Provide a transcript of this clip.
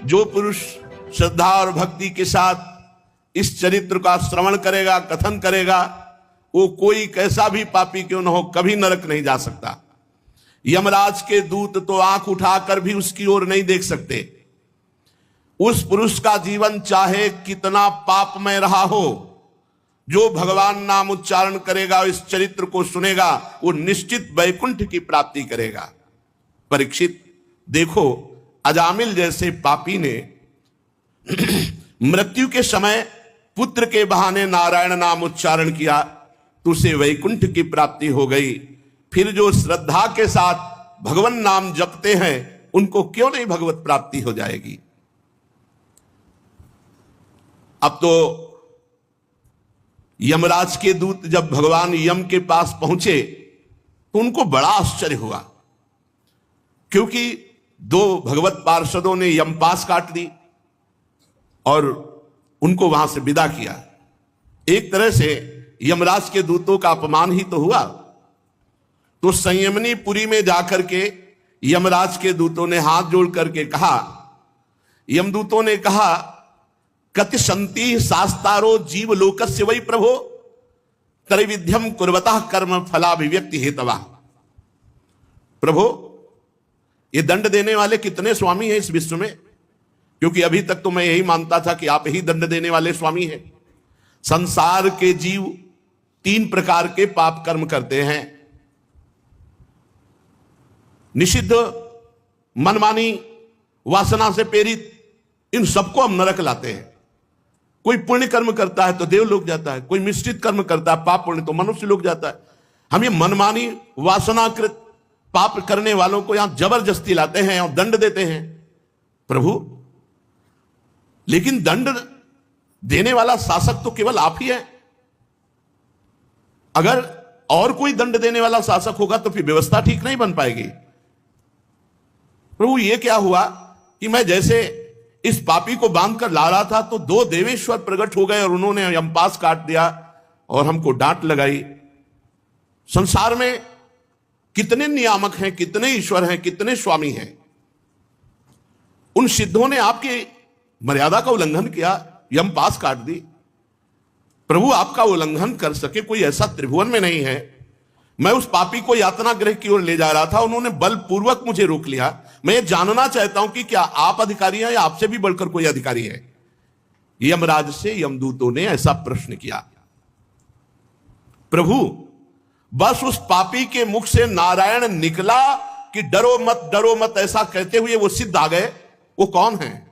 जो पुरुष श्रद्धा और भक्ति के साथ इस चरित्र का श्रवण करेगा, कथन करेगा, वो कोई कैसा भी पापी क्यों न हो कभी नरक नहीं जा सकता। यमराज के दूत तो आंख उठाकर भी उसकी ओर नहीं देख सकते। उस पुरुष का जीवन चाहे कितना पापमय रहा हो, जो भगवान नाम उच्चारण करेगा, इस चरित्र को सुनेगा, वो निश्चित वैकुंठ की प्राप्ति करेगा। परीक्षित देखो, अजामिल जैसे पापी ने मृत्यु के समय पुत्र के बहाने नारायण नाम उच्चारण किया तो उसे वैकुंठ की प्राप्ति हो गई। फिर जो श्रद्धा के साथ भगवान नाम जपते हैं उनको क्यों नहीं भगवत प्राप्ति हो जाएगी। अब तो यमराज के दूत जब भगवान यम के पास पहुंचे तो उनको बड़ा आश्चर्य हुआ, क्योंकि दो भगवत पार्षदों ने यम पास काट दी और उनको वहां से विदा किया। एक तरह से यमराज के दूतों का अपमान ही तो हुआ। तो संयमनी पुरी में जाकर के यमराज के दूतों ने हाथ जोड़ करके कहा, यमदूतों ने कहा, कति संति शास्तारो जीव लोकस्य वै प्रभो त्रैविध्यम कुर्वतः कर्म फलाभिव्यक्ति हेतवा। प्रभो, ये दंड देने वाले कितने स्वामी हैं इस विश्व में? क्योंकि अभी तक तो मैं यही मानता था कि आप ही दंड देने वाले स्वामी हैं। संसार के जीव 3 प्रकार के पाप कर्म करते हैं। निषिद्ध, मनमानी, वासना से प्रेरित, इन सबको हम नरक लाते हैं। कोई पुण्य कर्म करता है तो देवलोक जाता है, कोई मिश्रित कर्म करता है पाप पुण्य तो मनुष्य लोक जाता है। हम ये मनमानी वासनाकृत पाप करने वालों को यहां जबरदस्ती लाते हैं और दंड देते हैं। प्रभु, लेकिन दंड देने वाला शासक तो केवल आप ही है। अगर और कोई दंड देने वाला शासक होगा तो फिर व्यवस्था ठीक नहीं बन पाएगी। प्रभु, ये क्या हुआ कि मैं जैसे इस पापी को बांध कर ला रहा था तो 2 देवेश्वर प्रकट हो गए और उन्होंने यमपास काट दिया और हमको डांट लगाई। संसार में कितने नियामक हैं, कितने ईश्वर हैं, कितने स्वामी हैं। उन सिद्धों ने आपकी मर्यादा का उल्लंघन किया, यमपास काट दी। प्रभु, आपका उल्लंघन कर सके कोई ऐसा त्रिभुवन में नहीं है। मैं उस पापी को यातना गृह की ओर ले जा रहा था, उन्होंने बलपूर्वक मुझे रोक लिया। मैं ये जानना चाहता हूं कि क्या आप अधिकारी हैं या आपसे भी बढ़कर कोई अधिकारी है? यमराज से यमदूतों ने ऐसा प्रश्न किया। प्रभु, बस उस पापी के मुख से नारायण निकला कि डरो मत ऐसा कहते हुए वो सिद्ध आ गए। वो कौन है?